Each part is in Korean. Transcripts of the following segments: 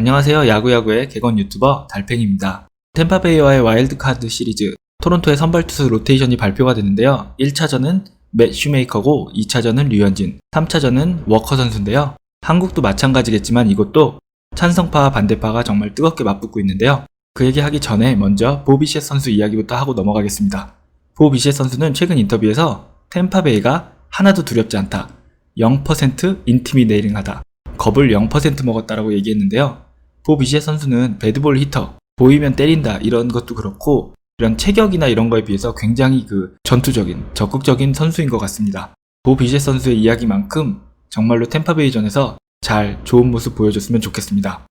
안녕하세요. 야구야구의 개건 유튜버 달팽입니다. 템파베이와의 와일드카드 시리즈 토론토의 선발 투수 로테이션이 발표가 되는데요. 1차전은 맷 슈메이커고 2차전은 류현진, 3차전은 워커 선수인데요. 한국도 마찬가지겠지만 이것도 찬성파와 반대파가 정말 뜨겁게 맞붙고 있는데요. 그 얘기하기 전에 먼저 보 비셋 선수 이야기부터 하고 넘어가겠습니다. 보 비셋 선수는 최근 인터뷰에서 템파베이가 하나도 두렵지 않다, 0% 인티미데이링하다, 겁을 0% 먹었다라고 얘기했는데요. 보 비셋 선수는 배드볼 히터, 보이면 때린다 이런 것도 그렇고 이런 체격이나 이런 거에 비해서 굉장히 전투적인, 적극적인 선수인 것 같습니다. 보 비셋 선수의 이야기만큼 정말로 템파베이전에서 잘 좋은 모습 보여줬으면 좋겠습니다.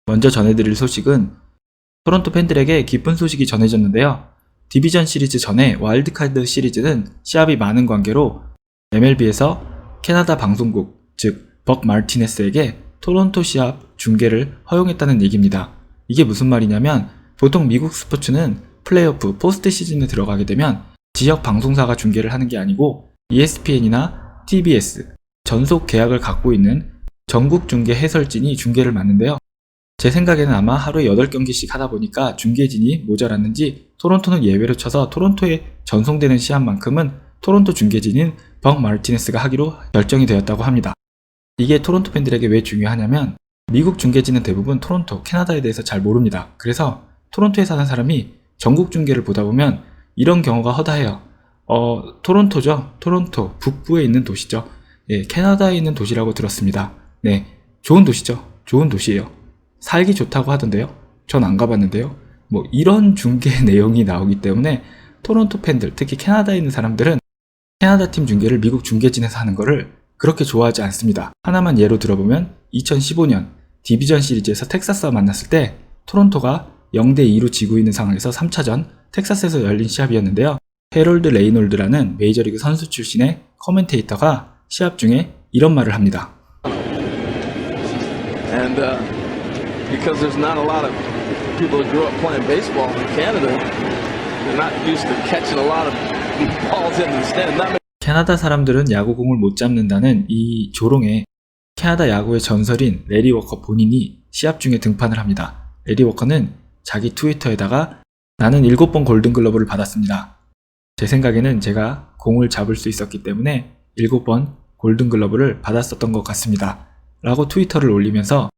먼저 전해드릴 소식은 토론토 팬들에게 기쁜 소식이 전해졌는데요. 디비전 시리즈 전에 와일드카드 시리즈는 시합이 많은 관계로 MLB에서 캐나다 방송국, 즉 벅 마르티네스에게 토론토 시합 중계를 허용했다는 얘기입니다. 이게 무슨 말이냐면 보통 미국 스포츠는 플레이오프, 포스트 시즌에 들어가게 되면 지역 방송사가 중계를 하는 게 아니고 ESPN이나 TBS, 전속 계약을 갖고 있는 전국 중계 해설진이 중계를 맡는데요. 제 생각에는 아마 하루에 8경기씩 하다 보니까 중계진이 모자랐는지 토론토는 예외로 쳐서 토론토에 전송되는 시합만큼은 토론토 중계진인 벅 마르티네스가 하기로 결정이 되었다고 합니다. 이게 토론토 팬들에게 왜 중요하냐면 미국 중계진은 대부분 토론토, 캐나다에 대해서 잘 모릅니다. 그래서 토론토에 사는 사람이 전국 중계를 보다 보면 이런 경우가 허다해요. 토론토죠. 토론토 북부에 있는 도시죠. 예, 캐나다에 있는 도시라고 들었습니다. 네, 좋은 도시죠. 좋은 도시예요. 살기 좋다고 하던데요. 전 안 가봤는데요. 이런 중계 내용이 나오기 때문에 토론토 팬들, 특히 캐나다에 있는 사람들은 캐나다 팀 중계를 미국 중계진에서 하는 거를 그렇게 좋아하지 않습니다. 하나만 예로 들어보면 2015년 디비전 시리즈에서 텍사스와 만났을 때 토론토가 0대2로 지고 있는 상황에서 3차전 텍사스에서 열린 시합이었는데요. 해롤드 레이놀드라는 메이저리그 선수 출신의 커멘테이터가 시합 중에 이런 말을 합니다. Because there's not a lot of people who grew up playing baseball in Canada, they're not used to catching a lot of balls into the stand. 캐나다 사람들은 야구공을 못 잡는다는 이 조롱에 캐나다 야구의 전설인 레리 워커 본인이 시합 중에 등판을 합니다. 레리 워커는 자기 트위터에다가 나는 7번 골든글러브를 받았습니다. 제 생각에는 제가 공을 잡을 수 있었기 때문에 7번 골든글러브를 받았었던 것 같습니다. 라고 트위터를 올리면서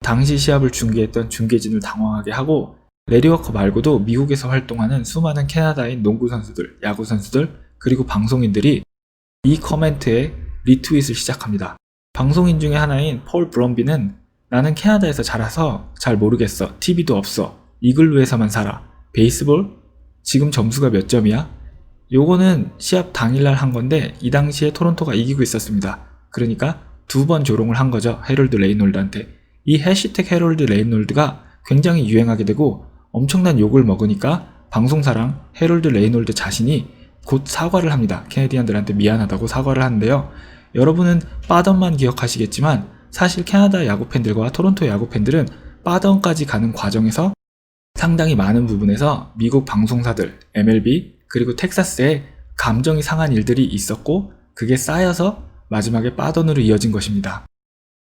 당시 시합을 중계했던 중계진을 당황하게 하고 레리 워커 말고도 미국에서 활동하는 수많은 캐나다인 농구 선수들, 야구 선수들, 그리고 방송인들이 이 커멘트에 리트윗을 시작합니다. 방송인 중에 하나인 폴 브럼비는 나는 캐나다에서 자라서 잘 모르겠어. TV도 없어. 이글루에서만 살아. 베이스볼? 지금 점수가 몇 점이야? 요거는 시합 당일날 한 건데 이 당시에 토론토가 이기고 있었습니다. 그러니까 2번 조롱을 한 거죠. 해롤드 레이놀드한테. 이 해시태그 해롤드 레이놀드가 굉장히 유행하게 되고 엄청난 욕을 먹으니까 방송사랑 해롤드 레이놀드 자신이 곧 사과를 합니다. 캐네디언들한테 미안하다고 사과를 하는데요. 여러분은 빠던만 기억하시겠지만 사실 캐나다 야구팬들과 토론토 야구팬들은 빠던까지 가는 과정에서 상당히 많은 부분에서 미국 방송사들, MLB, 그리고 텍사스에 감정이 상한 일들이 있었고 그게 쌓여서 마지막에 빠던으로 이어진 것입니다.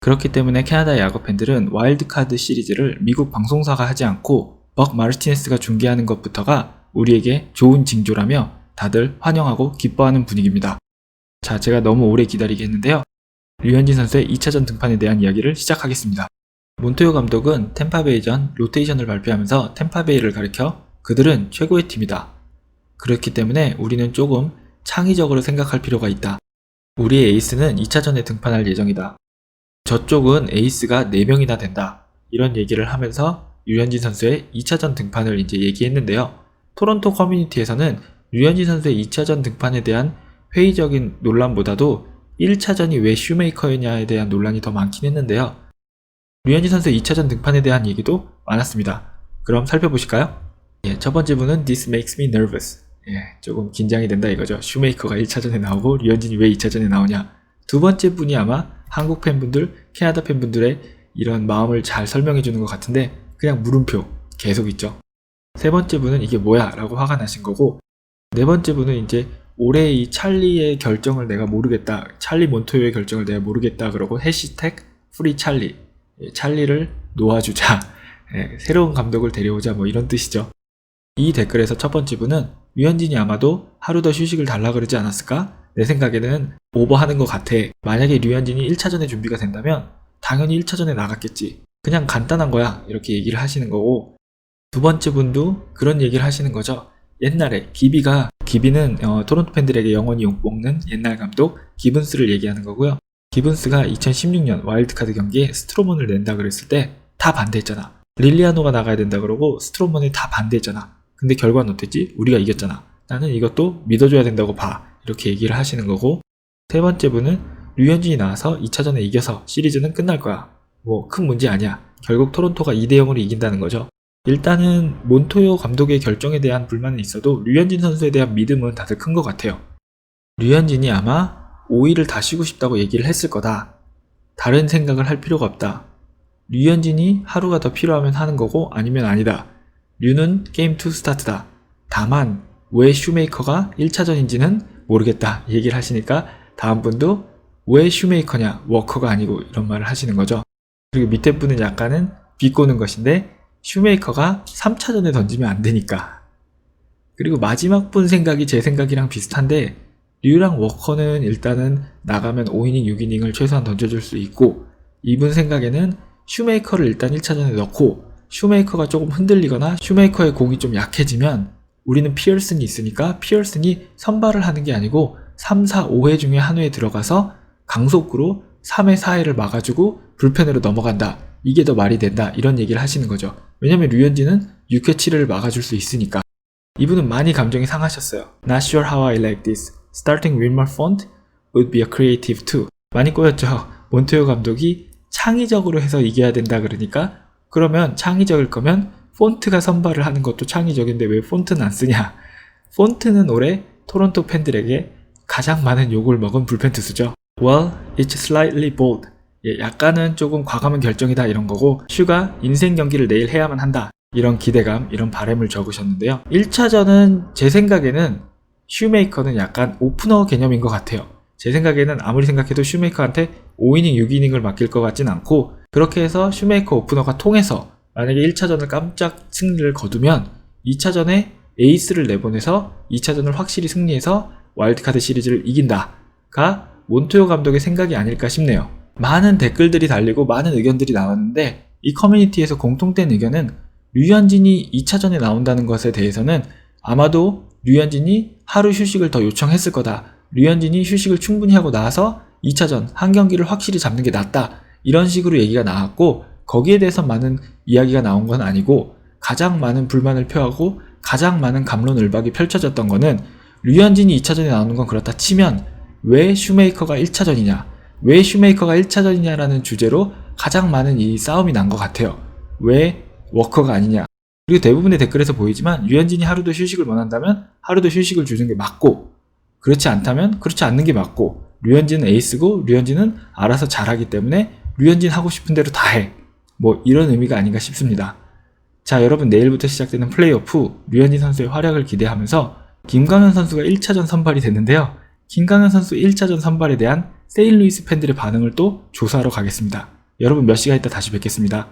그렇기 때문에 캐나다 야구 팬들은 와일드카드 시리즈를 미국 방송사가 하지 않고 벅 마르티네스가 중계하는 것부터가 우리에게 좋은 징조라며 다들 환영하고 기뻐하는 분위기입니다. 자, 제가 너무 오래 기다리게 했는데요. 류현진 선수의 2차전 등판에 대한 이야기를 시작하겠습니다. 몬토요 감독은 템파베이전 로테이션을 발표하면서 템파베이를 가리켜 그들은 최고의 팀이다. 그렇기 때문에 우리는 조금 창의적으로 생각할 필요가 있다. 우리의 에이스는 2차전에 등판할 예정이다. 저쪽은 에이스가 4명이나 된다. 이런 얘기를 하면서 류현진 선수의 2차전 등판을 이제 얘기했는데요. 토론토 커뮤니티에서는 류현진 선수의 2차전 등판에 대한 회의적인 논란보다도 1차전이 왜 슈메이커였냐에 대한 논란이 더 많긴 했는데요. 류현진 선수의 2차전 등판에 대한 얘기도 많았습니다. 그럼 살펴보실까요? 첫 번째 분은 This makes me nervous. 조금 긴장이 된다 이거죠. 슈메이커가 1차전에 나오고 류현진이 왜 2차전에 나오냐. 두 번째 분이 아마 한국 팬분들, 캐나다 팬분들의 이런 마음을 잘 설명해 주는 것 같은데 그냥 물음표 계속 있죠. 세 번째 분은 이게 뭐야 라고 화가 나신 거고 네 번째 분은 이제 올해 이 찰리의 결정을 내가 모르겠다. 찰리 몬토요의 결정을 내가 모르겠다. 그러고 해시태그 프리 찰리. 찰리를 놓아주자. 새로운 감독을 데려오자. 뭐 이런 뜻이죠. 이 댓글에서 첫 번째 분은 류현진이 아마도 하루 더 휴식을 달라 그러지 않았을까? 내 생각에는 오버하는 것 같아. 만약에 류현진이 1차전에 준비가 된다면 당연히 1차전에 나갔겠지. 그냥 간단한 거야. 이렇게 얘기를 하시는 거고, 두 번째 분도 그런 얘기를 하시는 거죠. 옛날에 기비는 토론토 팬들에게 영원히 욕먹는 옛날 감독 기분스를 얘기하는 거고요. 기분스가 2016년 와일드카드 경기에 스트로먼을 낸다 그랬을 때 다 반대했잖아. 릴리아노가 나가야 된다 그러고 스트로먼이 다 반대했잖아. 근데 결과는 어땠지? 우리가 이겼잖아. 나는 이것도 믿어줘야 된다고 봐. 이렇게 얘기를 하시는 거고, 세 번째 분은 류현진이 나와서 2차전에 이겨서 시리즈는 끝날 거야. 뭐 큰 문제 아니야. 결국 토론토가 2대0으로 이긴다는 거죠. 일단은 몬토요 감독의 결정에 대한 불만은 있어도 류현진 선수에 대한 믿음은 다들 큰 것 같아요. 류현진이 아마 5일을 다 쉬고 싶다고 얘기를 했을 거다. 다른 생각을 할 필요가 없다. 류현진이 하루가 더 필요하면 하는 거고 아니면 아니다. 류는 게임 2 스타트다. 다만 왜 슈메이커가 1차전인지는 모르겠다 얘기를 하시니까 다음 분도 왜 슈메이커냐 워커가 아니고 이런 말을 하시는 거죠. 그리고 밑에 분은 약간은 비꼬는 것인데 슈메이커가 3차전에 던지면 안 되니까. 그리고 마지막 분 생각이 제 생각이랑 비슷한데 류랑 워커는 일단은 나가면 5이닝 6이닝을 최소한 던져줄 수 있고, 이분 생각에는 슈메이커를 일단 1차전에 넣고 슈메이커가 조금 흔들리거나 슈메이커의 공이 좀 약해지면 우리는 피어슨이 있으니까 피어슨이 선발을 하는 게 아니고 3, 4, 5회 중에 한 회에 들어가서 강속구로 3회, 4회를 막아주고 불펜으로 넘어간다. 이게 더 말이 된다. 이런 얘기를 하시는 거죠. 왜냐면 류현진은 6회, 7회를 막아줄 수 있으니까. 이분은 많이 감정이 상하셨어요. Not sure how I like this. Starting Wilmer Font would be a creative too. 많이 꼬였죠. 몬토요 감독이 창의적으로 해서 이겨야 된다 그러니까, 그러면 창의적일 거면 폰트가 선발을 하는 것도 창의적인데 왜 폰트는 안 쓰냐. 폰트는 올해 토론토 팬들에게 가장 많은 욕을 먹은 불펜 투수죠. Well, it's slightly bold. 약간은 조금 과감한 결정이다 이런 거고, 슈가 인생 경기를 내일 해야만 한다. 이런 기대감, 이런 바람을 적으셨는데요. 1차전은 제 생각에는 슈메이커는 약간 오프너 개념인 것 같아요. 제 생각에는 아무리 생각해도 슈메이커한테 5이닝, 6이닝을 맡길 것 같진 않고, 그렇게 해서 슈메이커 오프너가 통해서 만약에 1차전을 깜짝 승리를 거두면 2차전에 에이스를 내보내서 2차전을 확실히 승리해서 와일드카드 시리즈를 이긴다가 몬토요 감독의 생각이 아닐까 싶네요. 많은 댓글들이 달리고 많은 의견들이 나왔는데 이 커뮤니티에서 공통된 의견은 류현진이 2차전에 나온다는 것에 대해서는 아마도 류현진이 하루 휴식을 더 요청했을 거다. 류현진이 휴식을 충분히 하고 나와서 2차전 한 경기를 확실히 잡는 게 낫다. 이런 식으로 얘기가 나왔고, 거기에 대해서 많은 이야기가 나온 건 아니고, 가장 많은 불만을 표하고 가장 많은 갑론을박이 펼쳐졌던 거는 류현진이 2차전에 나오는 건 그렇다 치면 왜 슈메이커가 1차전이냐, 왜 슈메이커가 1차전이냐라는 주제로 가장 많은 이 싸움이 난 것 같아요. 왜 워커가 아니냐. 그리고 대부분의 댓글에서 보이지만 류현진이 하루도 휴식을 원한다면 하루도 휴식을 주는 게 맞고, 그렇지 않다면 그렇지 않는 게 맞고, 류현진은 에이스고 류현진은 알아서 잘하기 때문에 류현진 하고 싶은 대로 다 해. 뭐 이런 의미가 아닌가 싶습니다. 자, 여러분, 내일부터 시작되는 플레이오프 류현진 선수의 활약을 기대하면서 김광현 선수가 1차전 선발이 됐는데요. 김광현 선수 1차전 선발에 대한 세인루이스 팬들의 반응을 또 조사하러 가겠습니다. 여러분, 몇 시간 있다 다시 뵙겠습니다.